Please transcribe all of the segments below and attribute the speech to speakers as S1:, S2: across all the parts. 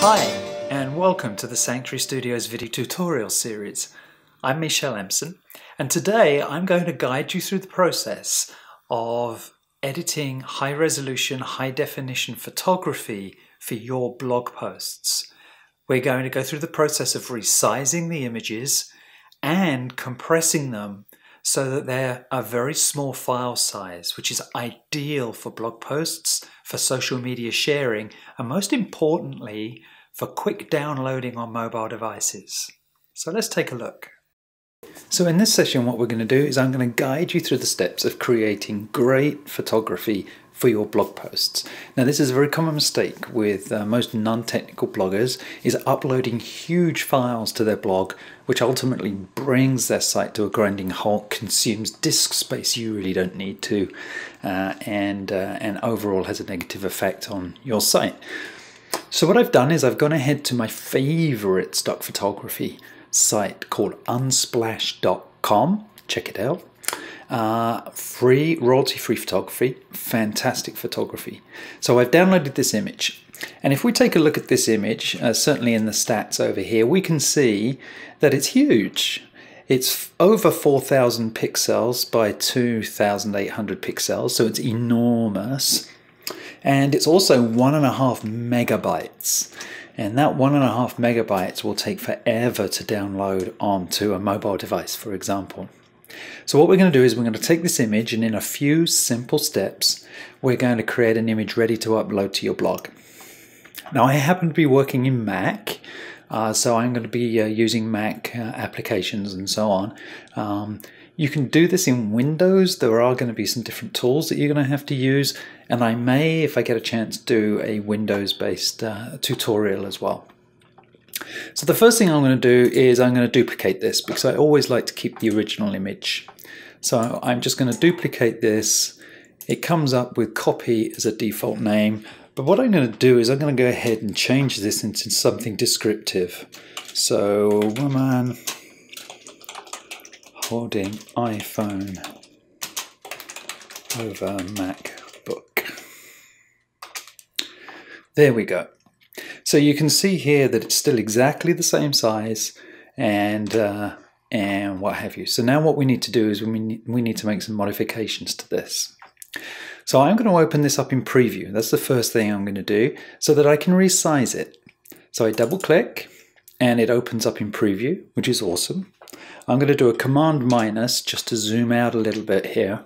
S1: Hi, and welcome to the Sanctuary Studios video tutorial series. I'm Michelle Emson, and today I'm going to guide you through the process of editing high-resolution, high-definition photography for your blog posts. We're going to go through the process of resizing the images and compressing them so that they're a very small file size, which is ideal for blog posts, for social media sharing, and most importantly, for quick downloading on mobile devices. So let's take a look. So in this session, what we're going to do is I'm going to guide you through the steps of creating great photography for your blog posts. Now, this is a very common mistake with most non-technical bloggers, is uploading huge files to their blog, which ultimately brings their site to a grinding halt, consumes disk space you really don't need to, and overall has a negative effect on your site. So what I've done is I've gone ahead to my favorite stock photography site called unsplash.com. Check it out. Free, royalty-free photography, fantastic photography. So I've downloaded this image. And if we take a look at this image, certainly in the stats over here, we can see that it's huge. It's over 4,000 pixels by 2,800 pixels, so it's enormous. And it's also 1.5 megabytes. And that 1.5 megabytes will take forever to download onto a mobile device, for example. So what we're going to do is we're going to take this image, and in a few simple steps, we're going to create an image ready to upload to your blog. Now, I happen to be working in Mac, so I'm going to be using Mac applications and so on. You can do this in Windows. There are going to be some different tools that you're going to have to use, and I may, if I get a chance, do a Windows-based tutorial as well. So the first thing I'm going to do is I'm going to duplicate this, because I always like to keep the original image. So I'm just going to duplicate this. It comes up with copy as a default name, but what I'm going to do is I'm going to go ahead and change this into something descriptive. So woman holding iPhone over MacBook. There we go. So you can see here that it's still exactly the same size and what have you. So now what we need to do is we need to make some modifications to this. So I'm going to open this up in preview. That's the first thing I'm going to do so that I can resize it. So I double click and it opens up in preview, which is awesome. I'm going to do a command minus just to zoom out a little bit here.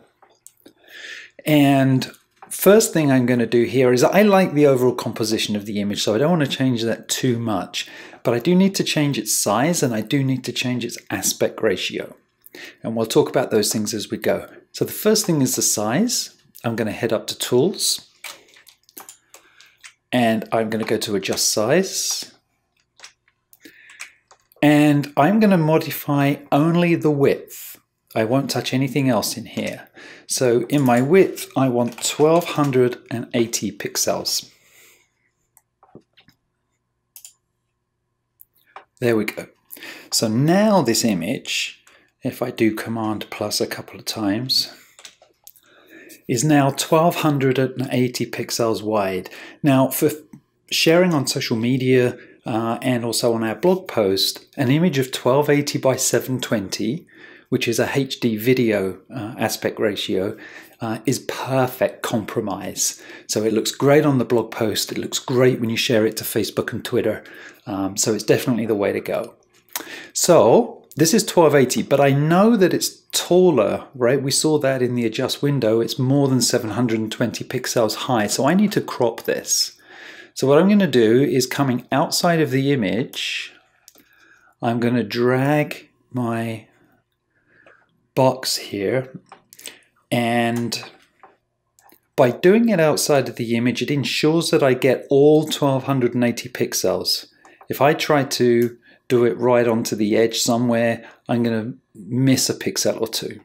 S1: And first thing I'm going to do here is I like the overall composition of the image, so I don't want to change that too much. But I do need to change its size, and I do need to change its aspect ratio. And we'll talk about those things as we go. So the first thing is the size. I'm going to head up to Tools. And I'm going to go to Adjust Size. And I'm going to modify only the width. I won't touch anything else in here. So in my width, I want 1280 pixels. There we go. So now this image, if I do Command plus a couple of times, is now 1280 pixels wide. Now for sharing on social media, and also on our blog post, an image of 1280 by 720, which is a HD video aspect ratio, is perfect compromise. So it looks great on the blog post, it looks great when you share it to Facebook and Twitter, so it's definitely the way to go. So this is 1280, but I know that it's taller, right? We saw that in the adjust window, it's more than 720 pixels high, so I need to crop this. So what I'm going to do is, coming outside of the image, I'm going to drag my box here, and by doing it outside of the image, it ensures that I get all 1280 pixels. If I try to do it right onto the edge somewhere, I'm going to miss a pixel or two.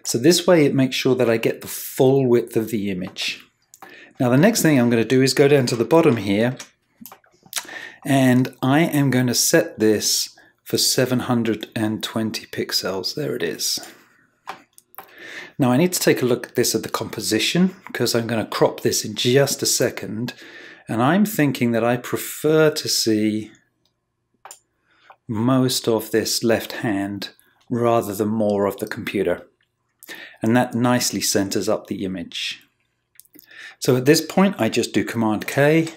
S1: So this way it makes sure that I get the full width of the image. Now the next thing I'm going to do is go down to the bottom here, and I am going to set this for 720 pixels. There it is. Now I need to take a look at this at the composition, because I'm going to crop this in just a second, And I'm thinking that I prefer to see most of this left hand rather than more of the computer. And that nicely centers up the image. So at this point, I just do Command K,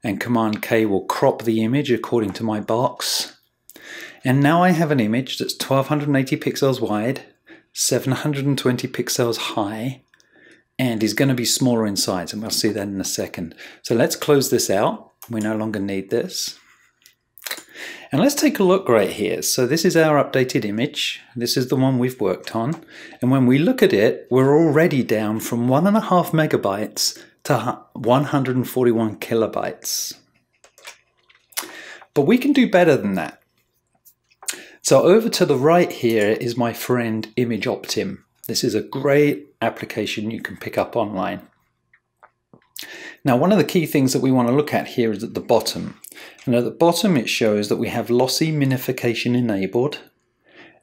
S1: and Command K will crop the image according to my box. And now I have an image that's 1280 pixels wide, 720 pixels high, and is going to be smaller in size, and we'll see that in a second. So let's close this out. We no longer need this. And let's take a look right here. So this is our updated image. This is the one we've worked on. And when we look at it, we're already down from 1.5 megabytes to 141 kilobytes. But we can do better than that. So over to the right here is my friend Image Optim. This is a great application you can pick up online. Now, one of the key things that we want to look at here is at the bottom. And at the bottom it shows that we have lossy minification enabled,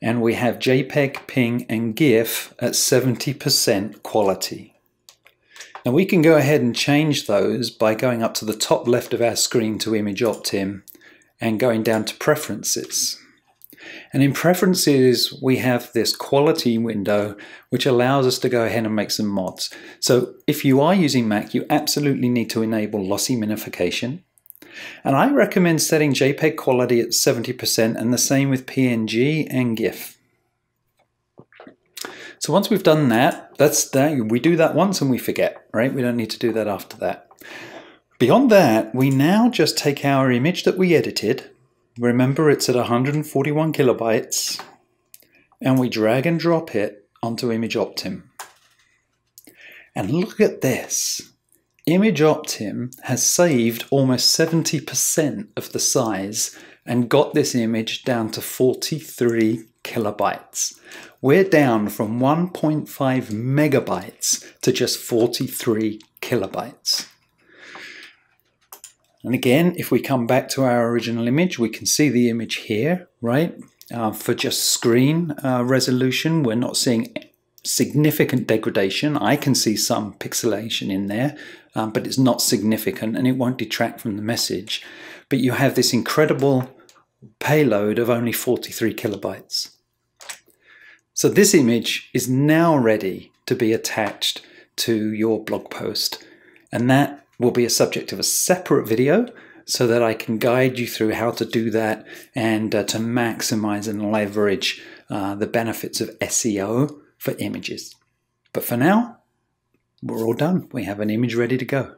S1: and we have JPEG, PNG and GIF at 70% quality. Now we can go ahead and change those by going up to the top left of our screen to Image Optim and going down to Preferences. And in Preferences, we have this quality window, which allows us to go ahead and make some mods. So if you are using Mac, you absolutely need to enable lossy minification. And I recommend setting JPEG quality at 70% and the same with PNG and GIF. So once we've done that, we do that once and we forget, right? We don't need to do that after that. Beyond that, we now just take our image that we edited. Remember, it's at 141 kilobytes, and we drag and drop it onto Image Optim. And look at this. Image Optim has saved almost 70% of the size and got this image down to 43 kilobytes. We're down from 1.5 megabytes to just 43 kilobytes. And again, if we come back to our original image, we can see the image here, right? For just screen resolution, we're not seeing significant degradation. I can see some pixelation in there, but it's not significant and it won't detract from the message. But you have this incredible payload of only 43 kilobytes. So this image is now ready to be attached to your blog post, and that will be a subject of a separate video so that I can guide you through how to do that and to maximize and leverage the benefits of SEO for images. But for now, we're all done. We have an image ready to go.